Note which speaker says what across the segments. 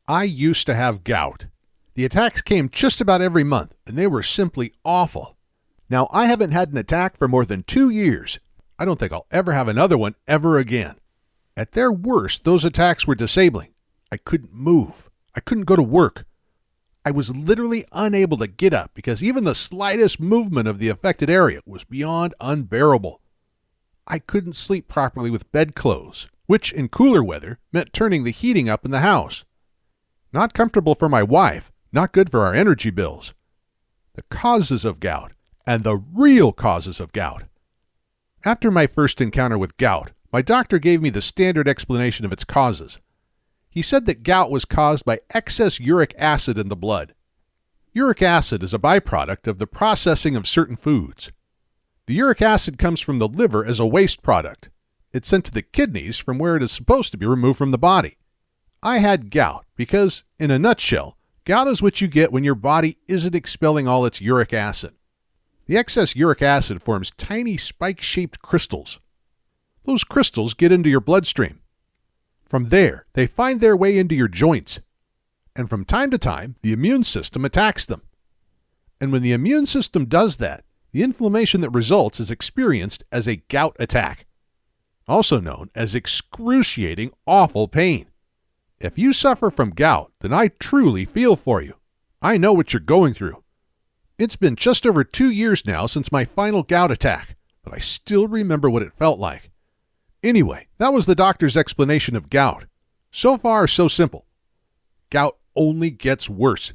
Speaker 1: I used to have gout. The attacks came just about every month, and they were simply awful. Now, I haven't had an attack for more than 2 years. I don't think I'll ever have another one ever again. At their worst, those attacks were disabling. I couldn't move. I couldn't go to work. I was literally unable to get up because even the slightest movement of the affected area was beyond unbearable. I couldn't sleep properly with bedclothes, which in cooler weather meant turning the heating up in the house. Not comfortable for my wife, not good for our energy bills. The causes of gout, and the real causes of gout. After my first encounter with gout, my doctor gave me the standard explanation of its causes. He said that gout was caused by excess uric acid in the blood. Uric acid is a byproduct of the processing of certain foods. The uric acid comes from the liver as a waste product. It's sent to the kidneys from where it is supposed to be removed from the body. I had gout because, in a nutshell, gout is what you get when your body isn't expelling all its uric acid. The excess uric acid forms tiny spike-shaped crystals. Those crystals get into your bloodstream. From there, they find their way into your joints. And from time to time, the immune system attacks them. And when the immune system does that, the inflammation that results is experienced as a gout attack, also known as excruciating, awful pain. If you suffer from gout, then I truly feel for you. I know what you're going through. It's been just over 2 years now since my final gout attack, but I still remember what it felt like. Anyway, that was the doctor's explanation of gout. So far, so simple. Gout only gets worse.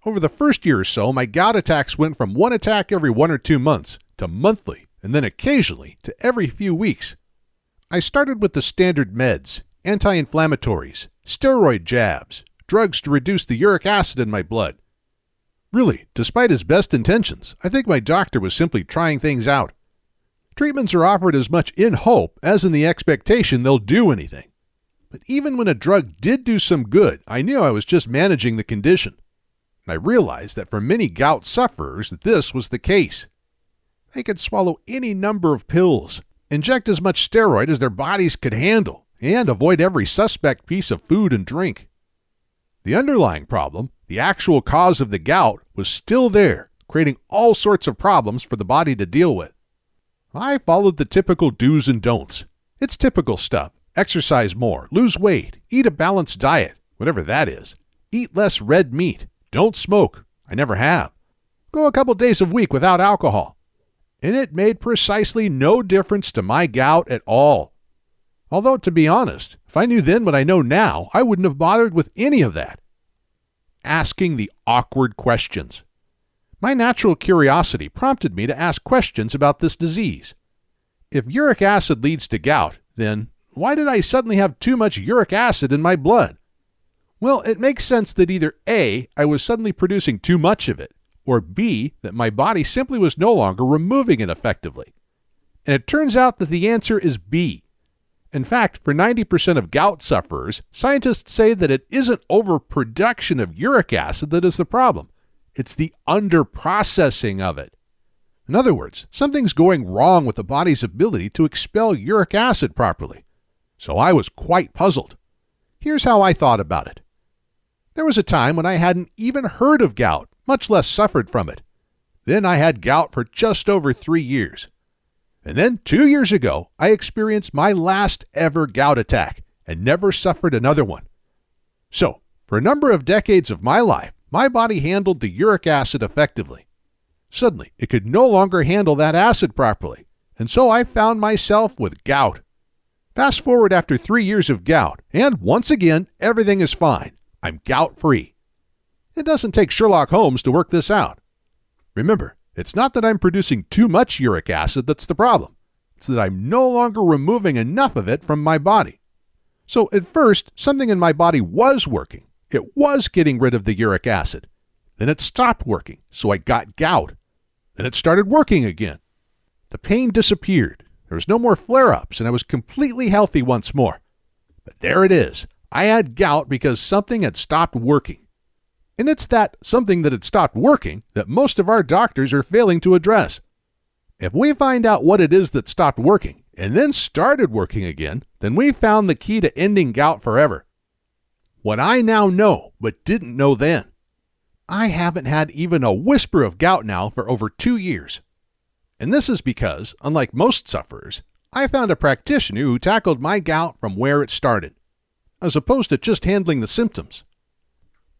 Speaker 1: Over the first year or so, my gout attacks went from one attack every 1 or 2 months to monthly, and then occasionally to every few weeks. I started with the standard meds, anti-inflammatories, steroid jabs, drugs to reduce the uric acid in my blood. Really, despite his best intentions, I think my doctor was simply trying things out. Treatments are offered as much in hope as in the expectation they'll do anything. But even when a drug did do some good, I knew I was just managing the condition. And I realized that for many gout sufferers, this was the case. They could swallow any number of pills, inject as much steroid as their bodies could handle, and avoid every suspect piece of food and drink. The underlying problem, the actual cause of the gout, was still there, creating all sorts of problems for the body to deal with. I followed the typical do's and don'ts. It's typical stuff. Exercise more, lose weight, eat a balanced diet, whatever that is. Eat less red meat. Don't smoke. I never have. Go a couple days a week without alcohol. And it made precisely no difference to my gout at all. Although, to be honest, if I knew then what I know now, I wouldn't have bothered with any of that. Asking the awkward questions. My natural curiosity prompted me to ask questions about this disease. If uric acid leads to gout, then why did I suddenly have too much uric acid in my blood? Well, it makes sense that either A, I was suddenly producing too much of it, or B, that my body simply was no longer removing it effectively. And it turns out that the answer is B. In fact, for 90% of gout sufferers, scientists say that it isn't overproduction of uric acid that is the problem. It's the underprocessing of it. In other words, something's going wrong with the body's ability to expel uric acid properly. So I was quite puzzled. Here's how I thought about it. There was a time when I hadn't even heard of gout, much less suffered from it. Then I had gout for just over 3 years. And then 2 years ago, I experienced my last ever gout attack and never suffered another one. So, for a number of decades of my life, my body handled the uric acid effectively. Suddenly, it could no longer handle that acid properly, and so I found myself with gout. Fast forward after 3 years of gout, and once again, everything is fine. I'm gout-free. It doesn't take Sherlock Holmes to work this out. Remember, it's not that I'm producing too much uric acid that's the problem. It's that I'm no longer removing enough of it from my body. So at first, something in my body was working. It was getting rid of the uric acid. Then it stopped working, so I got gout. Then it started working again. The pain disappeared. There was no more flare-ups, and I was completely healthy once more. But there it is. I had gout because something had stopped working. And it's that something that had stopped working that most of our doctors are failing to address. If we find out what it is that stopped working and then started working again, then we found the key to ending gout forever. What I now know, but didn't know then. I haven't had even a whisper of gout now for over 2 years. And this is because, unlike most sufferers, I found a practitioner who tackled my gout from where it started, as opposed to just handling the symptoms.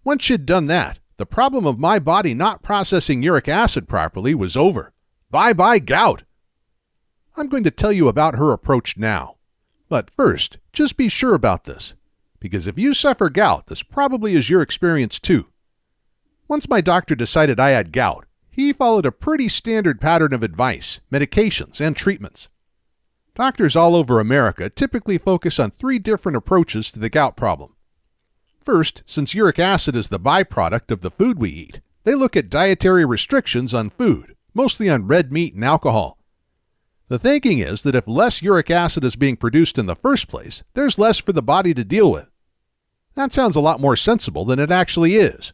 Speaker 1: Once she'd done that, the problem of my body not processing uric acid properly was over. Bye-bye gout. I'm going to tell you about her approach now. But first, just be sure about this, because if you suffer gout, this probably is your experience too. Once my doctor decided I had gout, he followed a pretty standard pattern of advice, medications, and treatments. Doctors all over America typically focus on 3 different approaches to the gout problem. First, since uric acid is the byproduct of the food we eat, they look at dietary restrictions on food, mostly on red meat and alcohol. The thinking is that if less uric acid is being produced in the first place, there's less for the body to deal with. That sounds a lot more sensible than it actually is.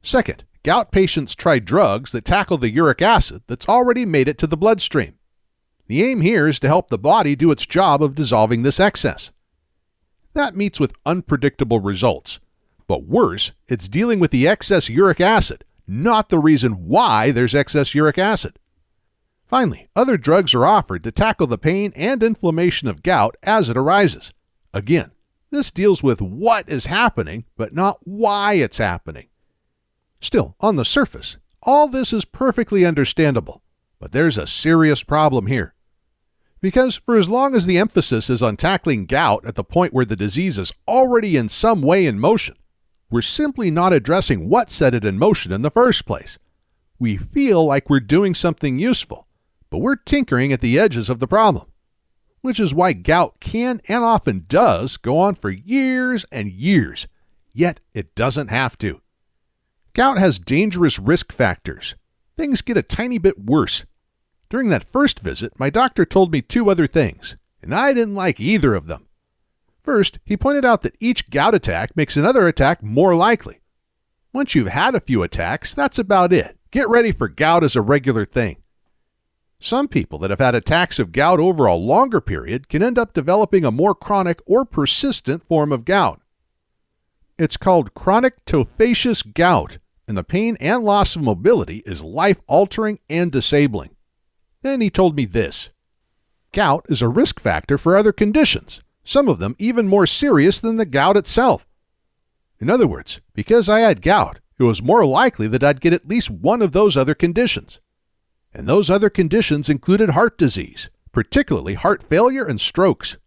Speaker 1: Second, gout patients try drugs that tackle the uric acid that's already made it to the bloodstream. The aim here is to help the body do its job of dissolving this excess. That meets with unpredictable results. But worse, it's dealing with the excess uric acid, not the reason why there's excess uric acid. Finally, other drugs are offered to tackle the pain and inflammation of gout as it arises. Again, this deals with what is happening, but not why it's happening. Still, on the surface, all this is perfectly understandable, but there's a serious problem here. Because for as long as the emphasis is on tackling gout at the point where the disease is already in some way in motion, we're simply not addressing what set it in motion in the first place. We feel like we're doing something useful, but we're tinkering at the edges of the problem, which is why gout can and often does go on for years and years, yet it doesn't have to. Gout has dangerous risk factors. Things get a tiny bit worse. During that first visit, my doctor told me 2 other things, and I didn't like either of them. First, he pointed out that each gout attack makes another attack more likely. Once you've had a few attacks, that's about it. Get ready for gout as a regular thing. Some people that have had attacks of gout over a longer period can end up developing a more chronic or persistent form of gout. It's called chronic tophaceous gout, and the pain and loss of mobility is life-altering and disabling. Then he told me this. Gout is a risk factor for other conditions, some of them even more serious than the gout itself. In other words, because I had gout, it was more likely that I'd get at least one of those other conditions. And those other conditions included heart disease, particularly heart failure and strokes.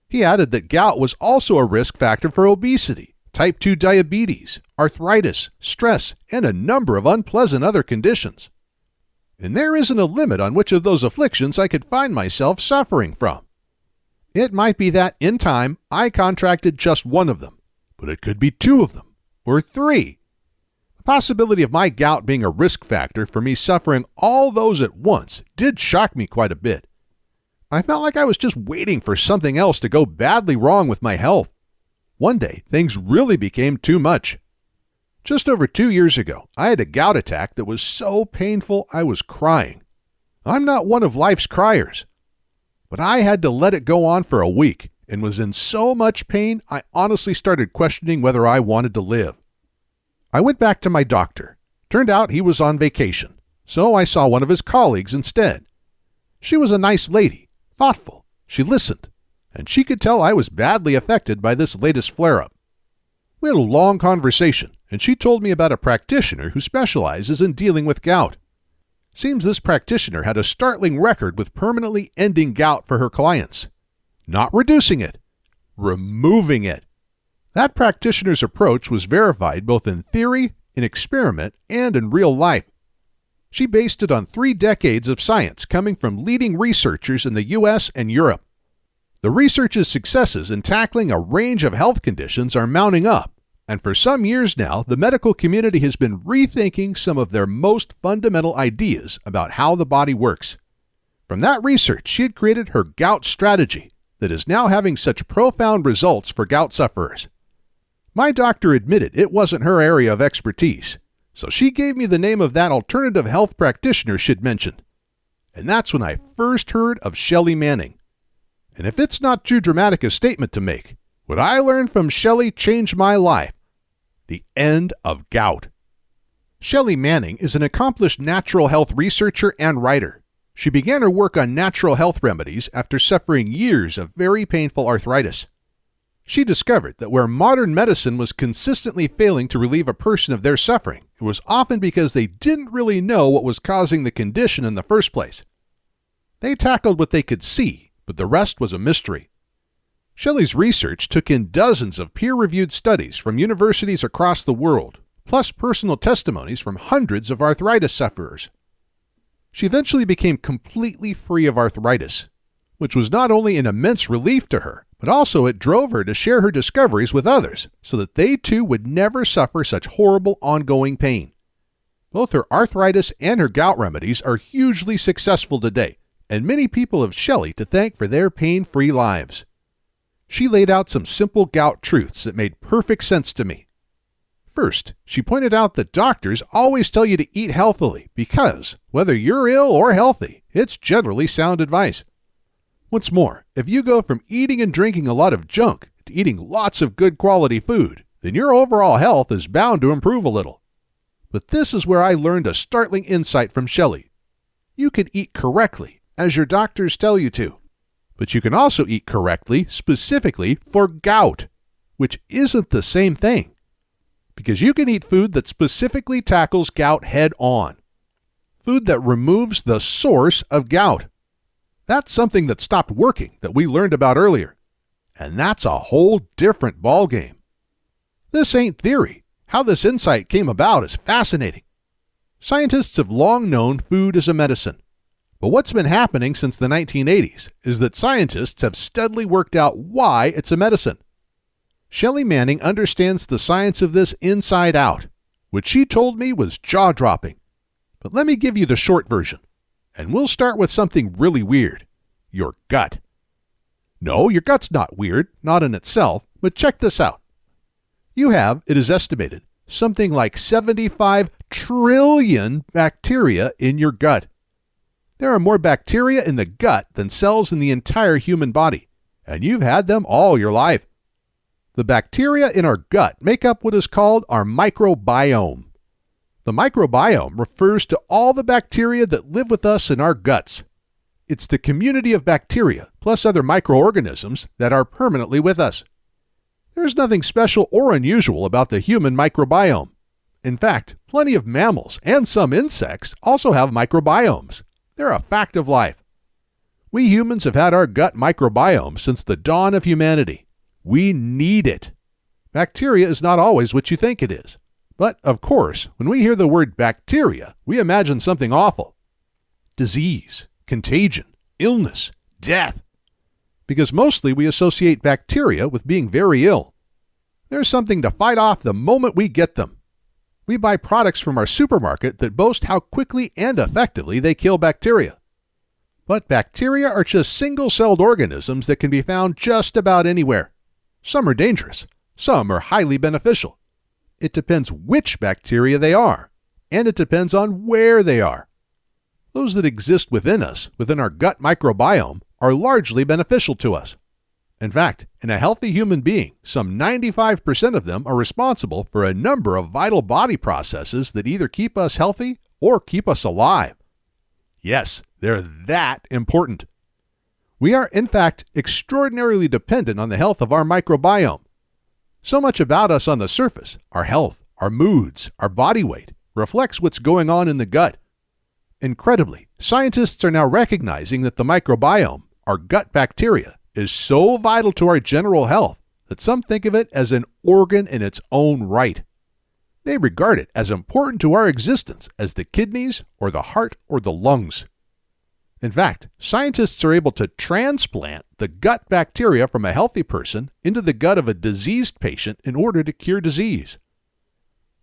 Speaker 1: He added that gout was also a risk factor for obesity, type 2 diabetes, arthritis, stress, and a number of unpleasant other conditions. And there isn't a limit on which of those afflictions I could find myself suffering from. It might be that, in time, I contracted just one of them, but it could be 2 of them, or 3. The possibility of my gout being a risk factor for me suffering all those at once did shock me quite a bit. I felt like I was just waiting for something else to go badly wrong with my health. One day, things really became too much. Just over 2 years ago, I had a gout attack that was so painful I was crying. I'm not one of life's criers, but I had to let it go on for a week and was in so much pain I honestly started questioning whether I wanted to live. I went back to my doctor. Turned out he was on vacation, so I saw one of his colleagues instead. She was a nice lady, thoughtful. She listened, and she could tell I was badly affected by this latest flare-up. We had a long conversation, and she told me about a practitioner who specializes in dealing with gout. Seems this practitioner had a startling record with permanently ending gout for her clients. Not reducing it, removing it. That practitioner's approach was verified both in theory, in experiment, and in real life. She based it on 3 decades of science coming from leading researchers in the U.S. and Europe. The research's successes in tackling a range of health conditions are mounting up, and for some years now, the medical community has been rethinking some of their most fundamental ideas about how the body works. From that research, she had created her gout strategy that is now having such profound results for gout sufferers. My doctor admitted it wasn't her area of expertise, so she gave me the name of that alternative health practitioner she'd mentioned. And that's when I first heard of Shelley Manning. And if it's not too dramatic a statement to make, What I learned from Shelley changed my life. The End of Gout. Shelley Manning is an accomplished natural health researcher and writer. She began her work on natural health remedies after suffering years of very painful arthritis. She discovered that where modern medicine was consistently failing to relieve a person of their suffering, it was often because they didn't really know what was causing the condition in the first place. They tackled what they could see, but the rest was a mystery. Shelley's research took in dozens of peer-reviewed studies from universities across the world, plus personal testimonies from hundreds of arthritis sufferers. She eventually became completely free of arthritis, which was not only an immense relief to her, but also it drove her to share her discoveries with others so that they too would never suffer such horrible ongoing pain. Both her arthritis and her gout remedies are hugely successful today, and many people have Shelley to thank for their pain-free lives. She laid out some simple gout truths that made perfect sense to me. First, she pointed out that doctors always tell you to eat healthily because, whether you're ill or healthy, it's generally sound advice. What's more, if you go from eating and drinking a lot of junk to eating lots of good quality food, then your overall health is bound to improve a little. But this is where I learned a startling insight from Shelley. You can eat correctly, as your doctors tell you to. But you can also eat correctly, specifically for gout, which isn't the same thing. Because you can eat food that specifically tackles gout head on. Food that removes the source of gout. That's something that stopped working that we learned about earlier. And that's a whole different ballgame. This ain't theory. How this insight came about is fascinating. Scientists have long known food is a medicine. But what's been happening since the 1980s is that scientists have steadily worked out why it's a medicine. Shelley Manning understands the science of this inside out, which she told me was jaw-dropping. But let me give you the short version. And we'll start with something really weird. Your gut. No, your gut's not weird, not in itself, but check this out. You have, it is estimated, something like 75 trillion bacteria in your gut. There are more bacteria in the gut than cells in the entire human body, and you've had them all your life. The bacteria in our gut make up what is called our microbiome. The microbiome refers to all the bacteria that live with us in our guts. It's the community of bacteria, plus other microorganisms, that are permanently with us. There's nothing special or unusual about the human microbiome. In fact, plenty of mammals and some insects also have microbiomes. They're a fact of life. We humans have had our gut microbiome since the dawn of humanity. We need it. Bacteria is not always what you think it is. But, of course, when we hear the word bacteria, we imagine something awful. Disease, contagion, illness, death. Because mostly we associate bacteria with being very ill. There's something to fight off the moment we get them. We buy products from our supermarket that boast how quickly and effectively they kill bacteria. But bacteria are just single-celled organisms that can be found just about anywhere. Some are dangerous. Some are highly beneficial. It depends which bacteria they are, and it depends on where they are. Those that exist within us, within our gut microbiome, are largely beneficial to us. In fact, in a healthy human being, some 95% of them are responsible for a number of vital body processes that either keep us healthy or keep us alive. Yes, they're that important. We are, in fact, extraordinarily dependent on the health of our microbiome. So much about us on the surface, our health, our moods, our body weight, reflects what's going on in the gut. Incredibly, scientists are now recognizing that the microbiome, our gut bacteria, is so vital to our general health that some think of it as an organ in its own right. They regard it as important to our existence as the kidneys or the heart or the lungs. In fact, scientists are able to transplant the gut bacteria from a healthy person into the gut of a diseased patient in order to cure disease.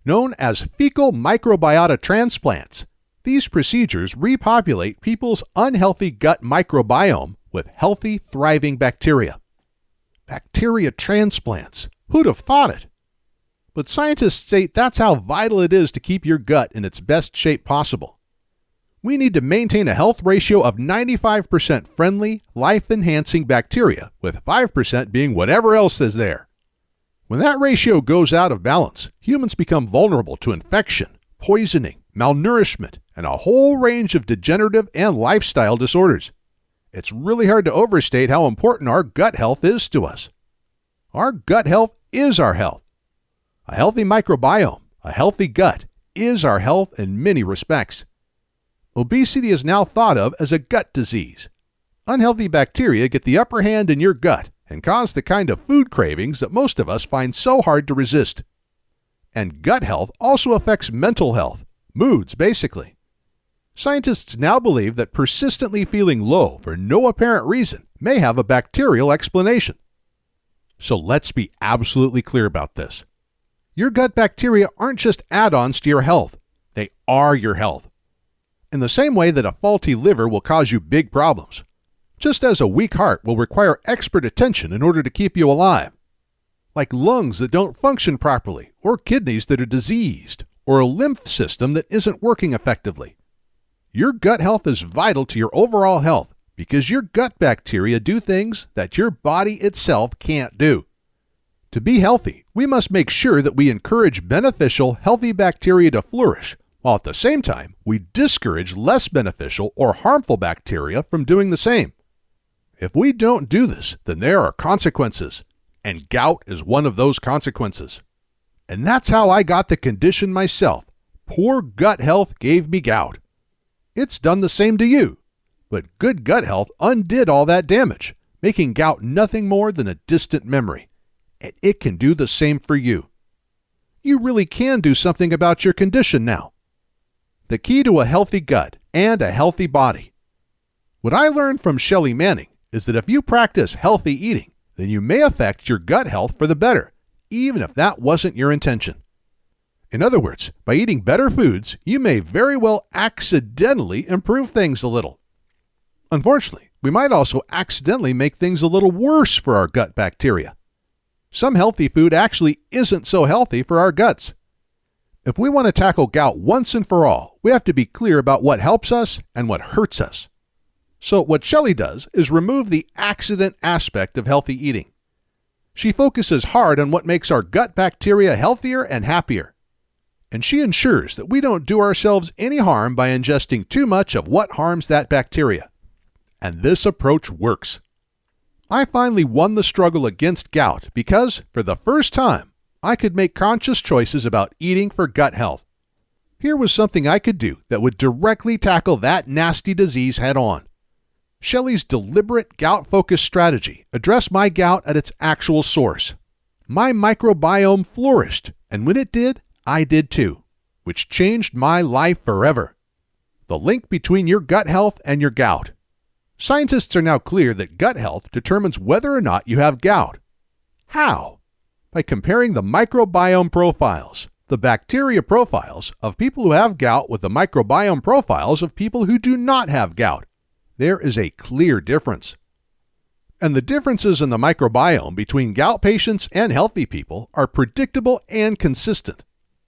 Speaker 1: Known as fecal microbiota transplants, these procedures repopulate people's unhealthy gut microbiome with healthy, thriving bacteria. Bacteria transplants. Who'd have thought it? But scientists state that's how vital it is to keep your gut in its best shape possible. We need to maintain a health ratio of 95% friendly, life-enhancing bacteria, with 5% being whatever else is there. When that ratio goes out of balance, humans become vulnerable to infection, poisoning, malnourishment, and a whole range of degenerative and lifestyle disorders. It's really hard to overstate how important our gut health is to us. Our gut health is our health. A healthy microbiome, a healthy gut, is our health in many respects. Obesity is now thought of as a gut disease. Unhealthy bacteria get the upper hand in your gut and cause the kind of food cravings that most of us find so hard to resist. And gut health also affects mental health, moods basically. Scientists now believe that persistently feeling low for no apparent reason may have a bacterial explanation. So let's be absolutely clear about this. Your gut bacteria aren't just add-ons to your health. They are your health. In the same way that a faulty liver will cause you big problems, just as a weak heart will require expert attention in order to keep you alive, like lungs that don't function properly, or kidneys that are diseased, or a lymph system that isn't working effectively. Your gut health is vital to your overall health because your gut bacteria do things that your body itself can't do. To be healthy, we must make sure that we encourage beneficial, healthy bacteria to flourish, while at the same time, we discourage less beneficial or harmful bacteria from doing the same. If we don't do this, then there are consequences, and gout is one of those consequences. And that's how I got the condition myself. Poor gut health gave me gout. It's done the same to you, but good gut health undid all that damage, making gout nothing more than a distant memory, and it can do the same for you. You really can do something about your condition now. The key to a healthy gut and a healthy body. What I learned from Shelley Manning is that if you practice healthy eating, then you may affect your gut health for the better, even if that wasn't your intention. In other words, by eating better foods, you may very well accidentally improve things a little. Unfortunately, we might also accidentally make things a little worse for our gut bacteria. Some healthy food actually isn't so healthy for our guts. If we want to tackle gout once and for all, we have to be clear about what helps us and what hurts us. So what Shelley does is remove the accident aspect of healthy eating. She focuses hard on what makes our gut bacteria healthier and happier. And she ensures that we don't do ourselves any harm by ingesting too much of what harms that bacteria. And this approach works. I finally won the struggle against gout because, for the first time, I could make conscious choices about eating for gut health. Here was something I could do that would directly tackle that nasty disease head on. Shelley's deliberate gout-focused strategy addressed my gout at its actual source. My microbiome flourished, and when it did, I did too, which changed my life forever. The link between your gut health and your gout. Scientists are now clear that gut health determines whether or not you have gout. How? By comparing the microbiome profiles, the bacteria profiles of people who have gout with the microbiome profiles of people who do not have gout. There is a clear difference. And the differences in the microbiome between gout patients and healthy people are predictable and consistent,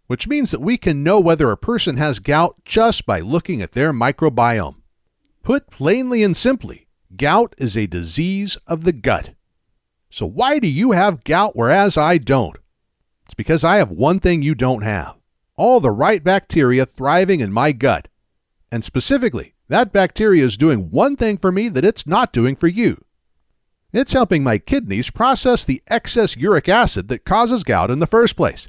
Speaker 1: which means that we can know whether a person has gout just by looking at their microbiome. Put plainly and simply, gout is a disease of the gut. So why do you have gout whereas I don't? It's because I have one thing you don't have. All the right bacteria thriving in my gut. And specifically, that bacteria is doing one thing for me that it's not doing for you. It's helping my kidneys process the excess uric acid that causes gout in the first place.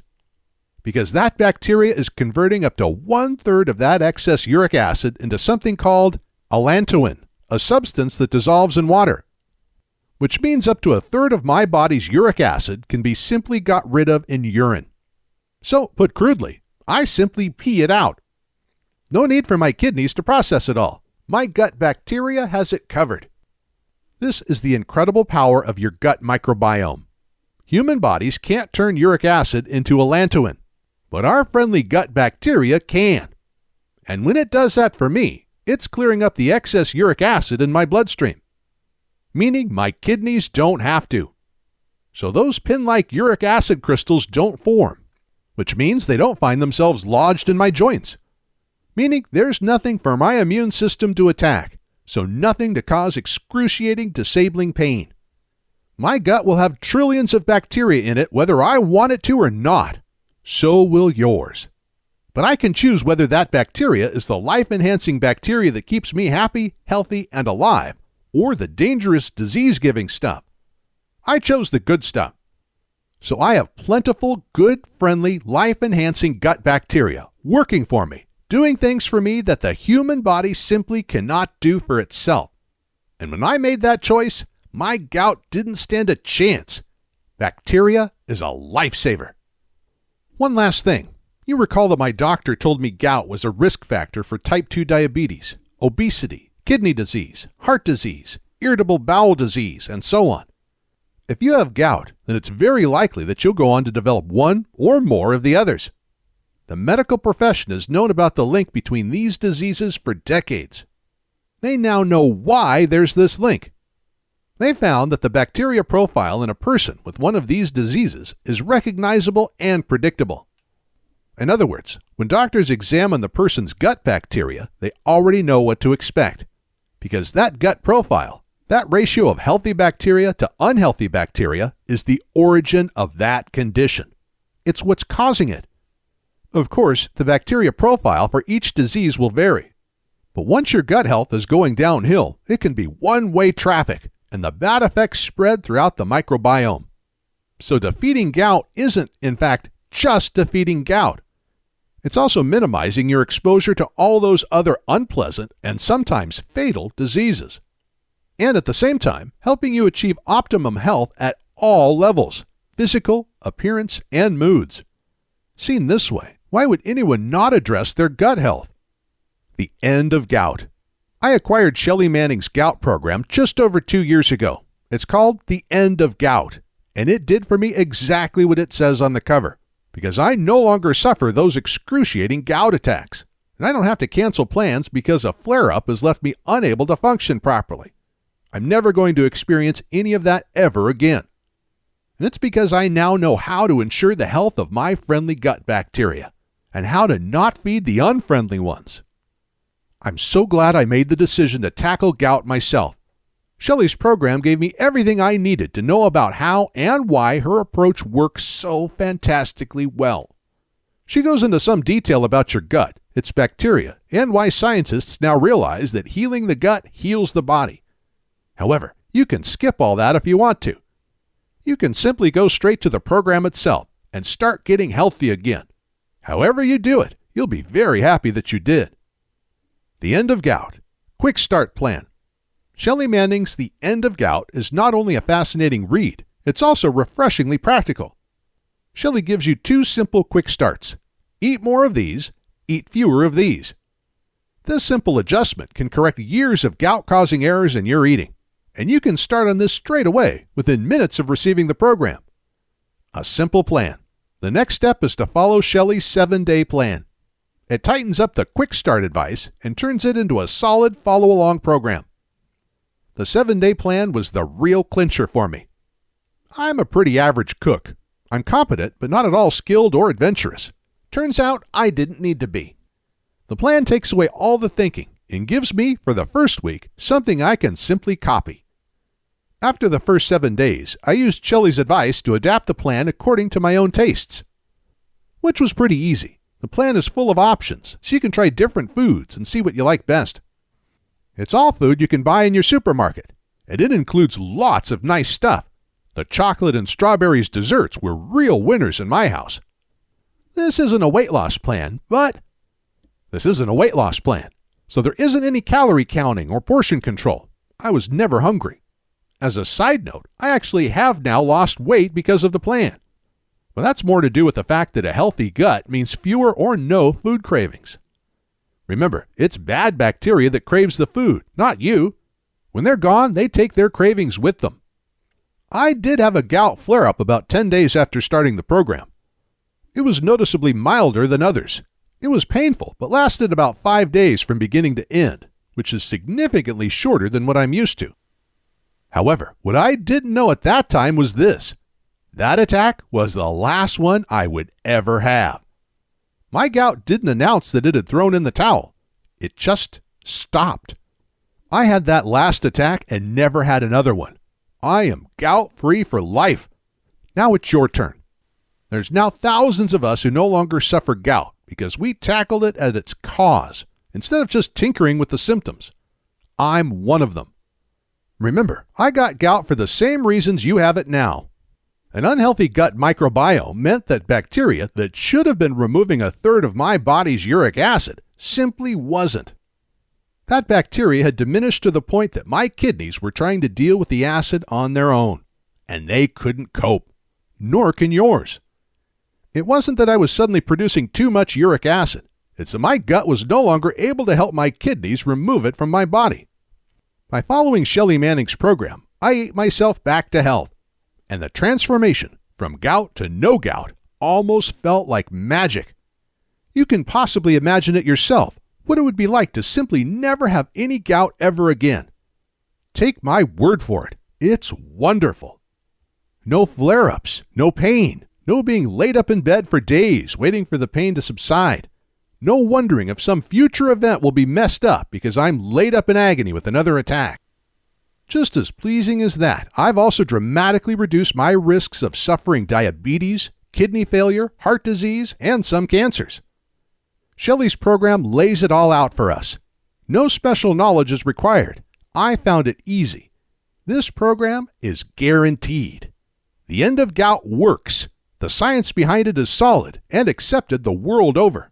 Speaker 1: Because that bacteria is converting up to 1/3 of that excess uric acid into something called allantoin, a substance that dissolves in water. Which means up to 1/3 of my body's uric acid can be simply got rid of in urine. So, put crudely, I simply pee it out. No need for my kidneys to process it all. My gut bacteria has it covered. This is the incredible power of your gut microbiome. Human bodies can't turn uric acid into allantoin, but our friendly gut bacteria can. And when it does that for me, it's clearing up the excess uric acid in my bloodstream. Meaning my kidneys don't have to. So those pin-like uric acid crystals don't form, which means they don't find themselves lodged in my joints. meaning there's nothing for my immune system to attack, so nothing to cause excruciating, disabling pain. My gut will have trillions of bacteria in it whether I want it to or not. So will yours. But I can choose whether that bacteria is the life-enhancing bacteria that keeps me happy, healthy, and alive, or the dangerous disease-giving stuff. I chose the good stuff. So I have plentiful, good, friendly, life-enhancing gut bacteria working for me, doing things for me that the human body simply cannot do for itself. And when I made that choice, my gout didn't stand a chance. Bacteria is a lifesaver. One last thing. You recall that my doctor told me gout was a risk factor for type 2 diabetes, obesity, kidney disease, heart disease, irritable bowel disease, and so on. If you have gout, then it's very likely that you'll go on to develop one or more of the others. The medical profession has known about the link between these diseases for decades. They now know why there's this link. They found that the bacteria profile in a person with one of these diseases is recognizable and predictable. In other words, when doctors examine the person's gut bacteria, they already know what to expect. Because that gut profile, that ratio of healthy bacteria to unhealthy bacteria, is the origin of that condition. It's what's causing it. Of course, the bacteria profile for each disease will vary. But once your gut health is going downhill, it can be one-way traffic, and the bad effects spread throughout the microbiome. So defeating gout isn't, in fact, just defeating gout. It's also minimizing your exposure to all those other unpleasant and sometimes fatal diseases. And at the same time, helping you achieve optimum health at all levels, physical, appearance, and moods. Seen this way, why would anyone not address their gut health? The End of Gout. I acquired Shelley Manning's gout program just over 2 years ago. It's called The End of Gout, and it did for me exactly what it says on the cover. Because I no longer suffer those excruciating gout attacks. And I don't have to cancel plans because a flare-up has left me unable to function properly. I'm never going to experience any of that ever again. And it's because I now know how to ensure the health of my friendly gut bacteria and how to not feed the unfriendly ones. I'm so glad I made the decision to tackle gout myself. Shelley's program gave me everything I needed to know about how and why her approach works so fantastically well. She goes into some detail about your gut, its bacteria, and why scientists now realize that healing the gut heals the body. However, you can skip all that if you want to. You can simply go straight to the program itself and start getting healthy again. However you do it, you'll be very happy that you did. The End of Gout. Quick Start Plan. Shelley Manning's The End of Gout is not only a fascinating read, it's also refreshingly practical. Shelley gives you 2 simple quick starts. Eat more of these, eat fewer of these. This simple adjustment can correct years of gout-causing errors in your eating, and you can start on this straight away within minutes of receiving the program. A simple plan. The next step is to follow Shelley's 7-day plan. It tightens up the quick start advice and turns it into a solid follow-along program. The 7-day plan was the real clincher for me. I'm a pretty average cook. I'm competent, but not at all skilled or adventurous. Turns out I didn't need to be. The plan takes away all the thinking and gives me, for the first week, something I can simply copy. After the first 7 days, I used Shelley's advice to adapt the plan according to my own tastes. Which was pretty easy. The plan is full of options, so you can try different foods and see what you like best. It's all food you can buy in your supermarket, and it includes lots of nice stuff. The chocolate and strawberries desserts were real winners in my house. This isn't a weight loss plan, so there isn't any calorie counting or portion control. I was never hungry. As a side note, I actually have now lost weight because of the plan. But that's more to do with the fact that a healthy gut means fewer or no food cravings. Remember, it's bad bacteria that craves the food, not you. When they're gone, they take their cravings with them. I did have a gout flare-up about 10 days after starting the program. It was noticeably milder than others. It was painful, but lasted about 5 days from beginning to end, which is significantly shorter than what I'm used to. However, what I didn't know at that time was this. That attack was the last one I would ever have. My gout didn't announce that it had thrown in the towel. It just stopped. I had that last attack and never had another one. I am gout-free for life. Now it's your turn. There's now thousands of us who no longer suffer gout because we tackled it at its cause instead of just tinkering with the symptoms. I'm one of them. Remember, I got gout for the same reasons you have it now. An unhealthy gut microbiome meant that bacteria that should have been removing a third of my body's uric acid simply wasn't. That bacteria had diminished to the point that my kidneys were trying to deal with the acid on their own, and they couldn't cope. Nor can yours. It wasn't that I was suddenly producing too much uric acid. It's that my gut was no longer able to help my kidneys remove it from my body. By following Shelley Manning's program, I ate myself back to health, and the transformation from gout to no gout almost felt like magic. You can possibly imagine it yourself, what it would be like to simply never have any gout ever again. Take my word for it, it's wonderful. No flare-ups, no pain, no being laid up in bed for days waiting for the pain to subside. No wondering if some future event will be messed up because I'm laid up in agony with another attack. Just as pleasing as that, I've also dramatically reduced my risks of suffering diabetes, kidney failure, heart disease, and some cancers. Shelley's program lays it all out for us. No special knowledge is required. I found it easy. This program is guaranteed. The End of Gout works. The science behind it is solid and accepted the world over.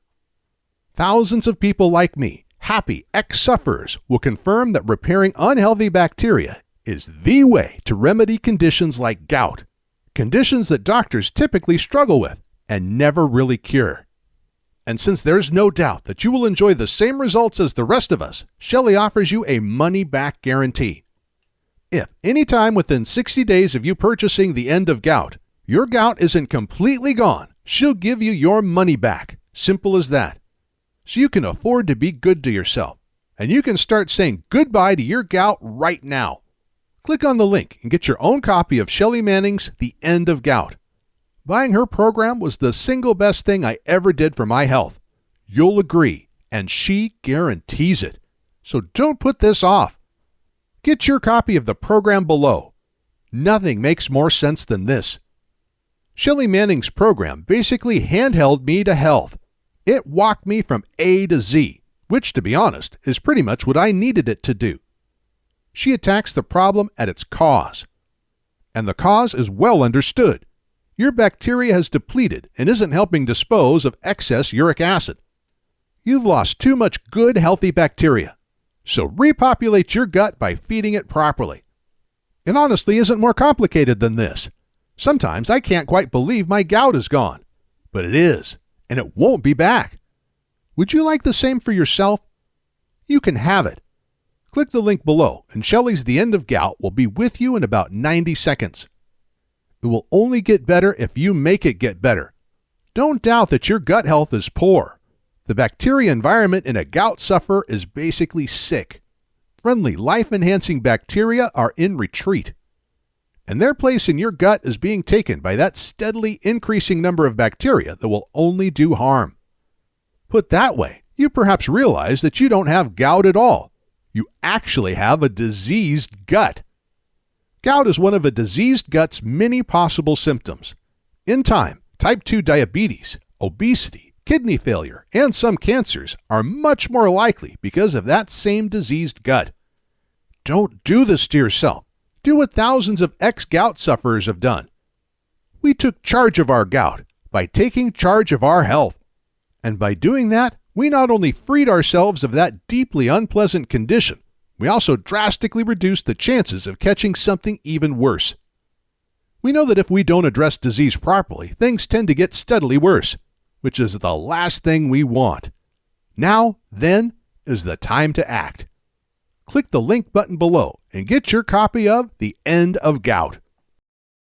Speaker 1: Thousands of people like me, happy ex-sufferers, will confirm that repairing unhealthy bacteria is the way to remedy conditions like gout, conditions that doctors typically struggle with and never really cure. And since there's no doubt that you will enjoy the same results as the rest of us, Shelley offers you a money-back guarantee. If any time within 60 days of you purchasing the End of Gout, your gout isn't completely gone, she'll give you your money back. Simple as that. So you can afford to be good to yourself, and you can start saying goodbye to your gout right now. Click on the link and get your own copy of Shelley Manning's The End of Gout. Buying her program was the single best thing I ever did for my health. You'll agree, and she guarantees it. So don't put this off. Get your copy of the program below. Nothing makes more sense than this. Shelley Manning's program basically handheld me to health. It walked me from A to Z, which, to be honest, is pretty much what I needed it to do. She attacks the problem at its cause. And the cause is well understood. Your bacteria has depleted and isn't helping dispose of excess uric acid. You've lost too much good, healthy bacteria. So repopulate your gut by feeding it properly. It honestly isn't more complicated than this. Sometimes I can't quite believe my gout is gone. But it is. And it won't be back. Would you like the same for yourself? You can have it. Click the link below, and Shelley's The End of Gout will be with you in about 90 seconds. It will only get better if you make it get better. Don't doubt that your gut health is poor. The bacteria environment in a gout sufferer is basically sick. Friendly, life-enhancing bacteria are in retreat. And their place in your gut is being taken by that steadily increasing number of bacteria that will only do harm. Put that way, you perhaps realize that you don't have gout at all. You actually have a diseased gut. Gout is one of a diseased gut's many possible symptoms. In time, type 2 diabetes, obesity, kidney failure, and some cancers are much more likely because of that same diseased gut. Don't do this to yourself. Do what thousands of ex-gout sufferers have done. We took charge of our gout by taking charge of our health. And by doing that, we not only freed ourselves of that deeply unpleasant condition, we also drastically reduced the chances of catching something even worse. We know that if we don't address disease properly, things tend to get steadily worse, which is the last thing we want. Now, then, is the time to act. Click the link button below and get your copy of The End of Gout.